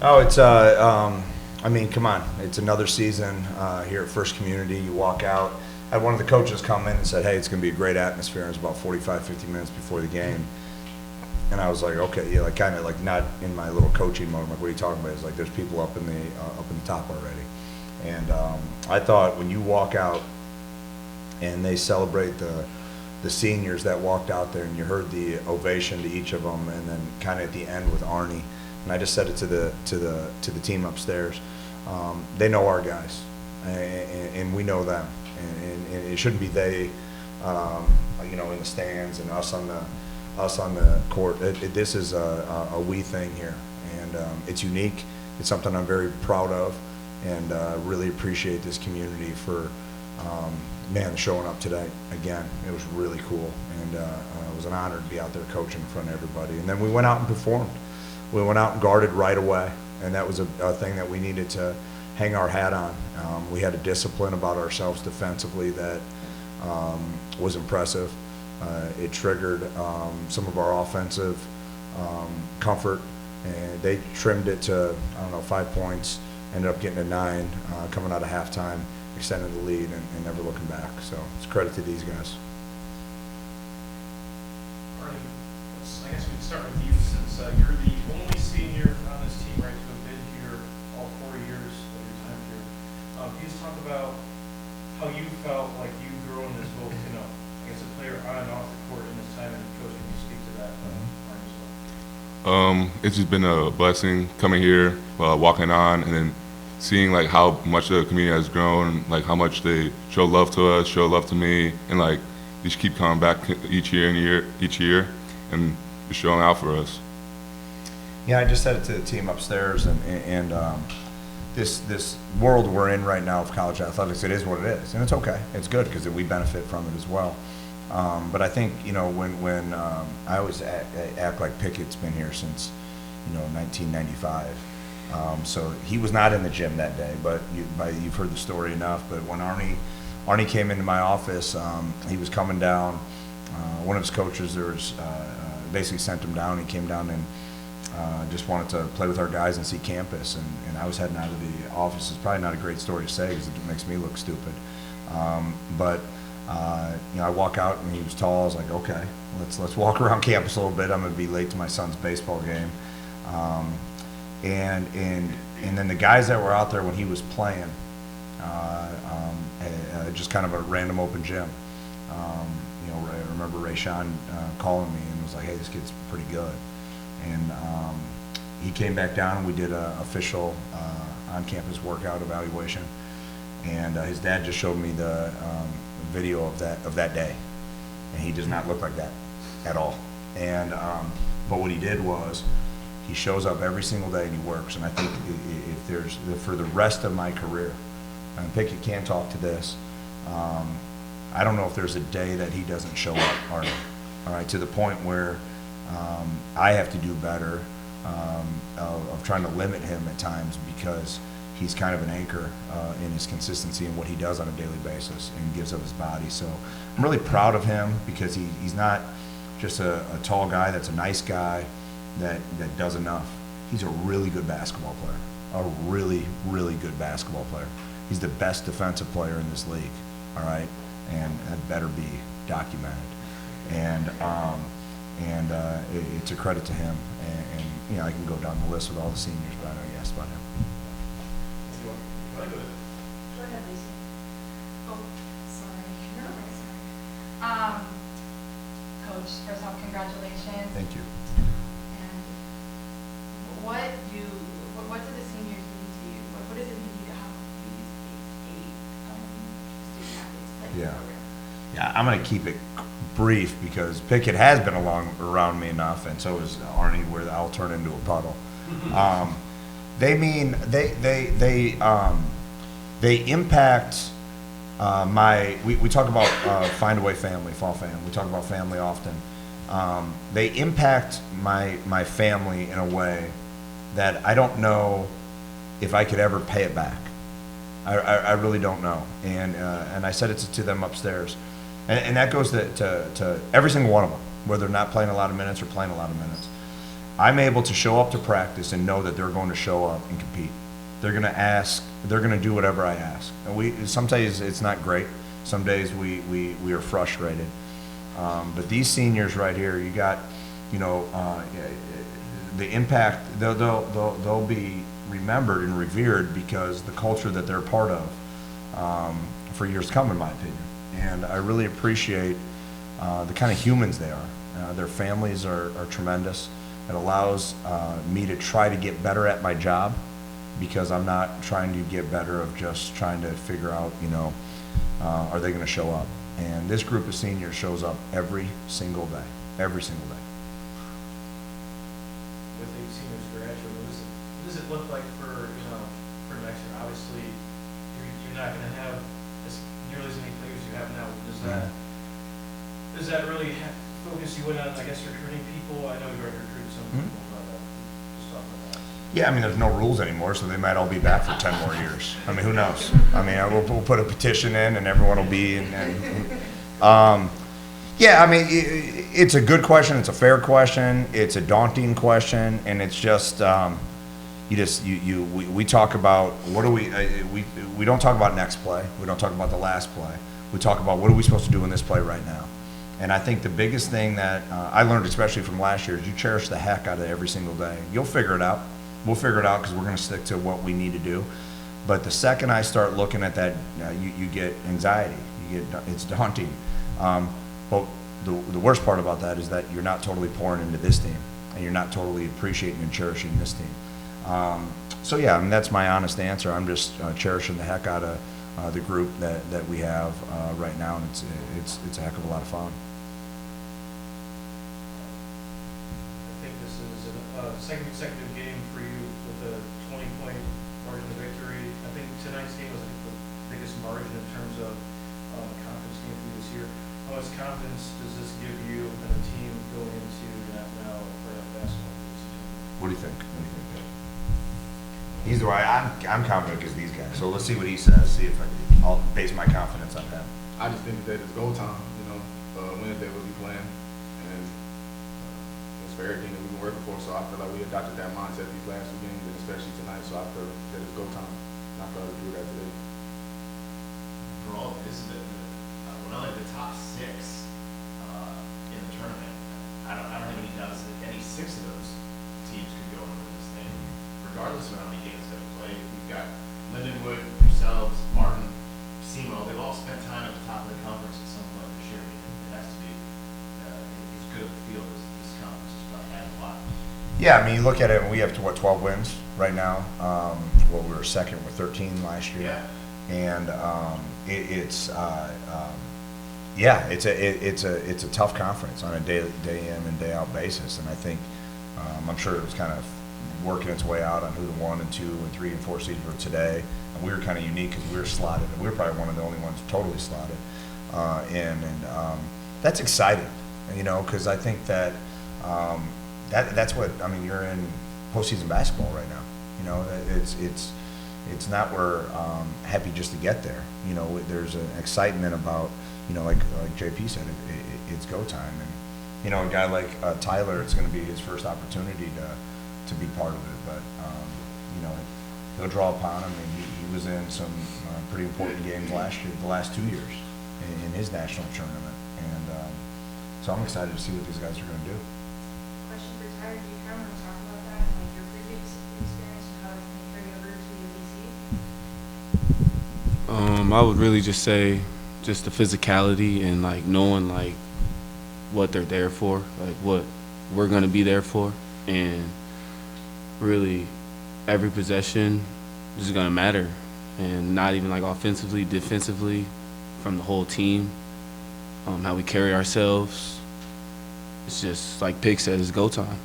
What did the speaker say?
Oh, I mean, come on. It's another season here at First Community. You walk out. I had one of the coaches come in and said, hey, it's going to be a great atmosphere. And it's about 45, 50 minutes before the game. And I was like, okay, yeah, like kind of like not in my little coaching mode. I'm like, what are you talking about? It's like there's people up in the top already. And I thought when you walk out and they celebrate the seniors that walked out there, and you heard the ovation to each of them, and then kind of at the end with Arnie, and I just said it to the team upstairs. They know our guys, and we know them, and it shouldn't be they, in the stands and us on the court. This is a we thing here, and it's unique. It's something I'm very proud of, and really appreciate this community for showing up today. Again, it was really cool, and it was an honor to be out there coaching in front of everybody. And then we went out and performed. We went out and guarded right away, and that was a thing that we needed to hang our hat on. We had a discipline about ourselves defensively that was impressive. It triggered some of our offensive comfort, and they trimmed it to, 5 points, ended up getting a 9 coming out of halftime, extended the lead, and never looking back. So it's credit to these guys. Arnie, I guess we can start with you, since you're the only senior on this team, right, to have been here all 4 years of your time here. Can you just talk about how you felt like you've grown as both, a player on and off the court in this time, and coaching? Can you speak to that, Arnie, as well? It's just been a blessing coming here, walking on, and then seeing like how much the community has grown, like how much they show love to us, show love to me, and like they just keep coming back each year, and just showing out for us. Yeah, I just said it to the team upstairs, and this world we're in right now of college athletics, it is what it is, and it's okay. It's good because we benefit from it as well. But I think when I always act like Pickett's been here since 1995. So he was not in the gym that day, but you've heard the story enough. But when Arnie came into my office, he was coming down. One of his coaches basically sent him down. He came down and just wanted to play with our guys and see campus. And I was heading out of the office. It's probably not a great story to say because it makes me look stupid. But I walk out and he was tall. I was like, okay, let's walk around campus a little bit. I'm going to be late to my son's baseball game. And then the guys that were out there when he was playing, just kind of a random open gym. I remember Ray Sean calling me and was like, "Hey, this kid's pretty good." And he came back down and we did an official on-campus workout evaluation. And his dad just showed me the video of that day, and he does not look like that at all. And but what he did was, he shows up every single day and he works. And I think if there's, for the rest of my career, and Pickett can talk to this, I don't know if there's a day that he doesn't show up, all right, to the point where I have to do better of trying to limit him at times, because he's kind of an anchor in his consistency and what he does on a daily basis and gives of his body. So I'm really proud of him, because he's not just a tall guy that's a nice guy that does enough. He's a really good basketball player, a really, really good basketball player. He's the best defensive player in this league, all right, and that better be documented. And it's a credit to him. And I can go down the list with all the seniors, but I know you asked about him. Go ahead, Lisa. Oh, sorry. No, sorry. Coach, first off, congratulations. Thank you. And what do the seniors mean to you? What does it mean to you to have these eight student athletes play in the program? Yeah, I'm going to keep it brief, because Pickett has been around me enough, and so is Arnie, where I'll turn into a puddle. They impact we talk about Find a Way family, fall family. We talk about family often. They impact my family in a way that I don't know if I could ever pay it back. I really don't know. And I said it to them upstairs. And that goes to every single one of them, whether they're not playing a lot of minutes or playing a lot of minutes. I'm able to show up to practice and know that they're going to show up and compete. They're going to ask, they're going to do whatever I ask. And some days it's not great. Some days we are frustrated. But these seniors right here, you got, the impact, they'll be remembered and revered because the culture that they're part of for years to come, in my opinion. And I really appreciate the kind of humans they are. Their families are tremendous. It allows me to try to get better at my job because I'm not trying to get better of just trying to figure out, are they going to show up? And this group of seniors shows up every single day, every single day. With the seniors graduate, what does it look like for next year? Obviously, you're not going to have nearly as many players you have now. Does that really focus you in on, I guess, recruiting people? I know you've already recruited some people, but just talk about that. Yeah, I mean, there's no rules anymore, so they might all be back for 10 more years. I mean, who knows? I mean, we'll put a petition in, and everyone will be. Yeah, I mean, it's a good question. It's a fair question. It's a daunting question, and it's just we talk about what do we don't talk about next play. We don't talk about the last play. We talk about what are we supposed to do in this play right now. And I think the biggest thing that I learned, especially from last year, is you cherish the heck out of every single day. You'll figure it out. We'll figure it out because we're going to stick to what we need to do. But the second I start looking at that, you get anxiety. It's daunting. But the worst part about that is that you're not totally pouring into this team, and you're not totally appreciating and cherishing this team. So yeah, I mean, that's my honest answer. I'm just cherishing the heck out of the group that we have right now, and it's a heck of a lot of fun. I think this is a second consecutive game for you with a 20-point margin of victory. I think tonight's game was the biggest margin in terms of confidence game for you this year. How much confidence does this give you and the team going into now for basketball season? What do you think? He's the way I'm confident because these guys. So let's see what he says. See if I'll base my confidence on him. I just think that it's go time. Wednesday we'll be playing, and it's for everything that we've been working for. So I feel like we adopted that mindset these last two games, and especially tonight. So I feel that it's go time. And I feel like we do that today. For all this is we're not like the top six in the tournament. I don't have any doubts that any six of those teams could go and win this thing, regardless of how many games they play. We've got Lindenwood, yourselves, Martin, Simo. They've all spent time at the top of the conference at some point this year. It has to be it's good to feel this conference is probably had a lot. Yeah, I mean, you look at it, and we have 12 wins right now. Well, we were second with 13 last year. Yeah. And it's a tough conference on a day in and day out basis, and I think I'm sure it was kind of working its way out on who the 1 and 2 and 3 and 4 seeds were today, and we were kind of unique because we were slotted, and we were probably one of the only ones totally slotted in, and that's exciting, because I think that that's what I mean. You're in postseason basketball right now. It's not we're happy just to get there. There's an excitement about, like JP said, it's go time. And, a guy like Tyler, it's going to be his first opportunity to be part of it. But, he'll draw upon him. And he was in some pretty important games last year, the last 2 years in his national tournament. And so I'm excited to see what these guys are going to do. Question for Tyler, do you kind of want to talk about that, like your previous experience and how it can carry over to the BC? I would really just say just the physicality and like knowing like what they're there for, like what we're gonna be there for, and really every possession is gonna matter, and not even like offensively, defensively, from the whole team, how we carry ourselves. It's just like Pig said, it's go time.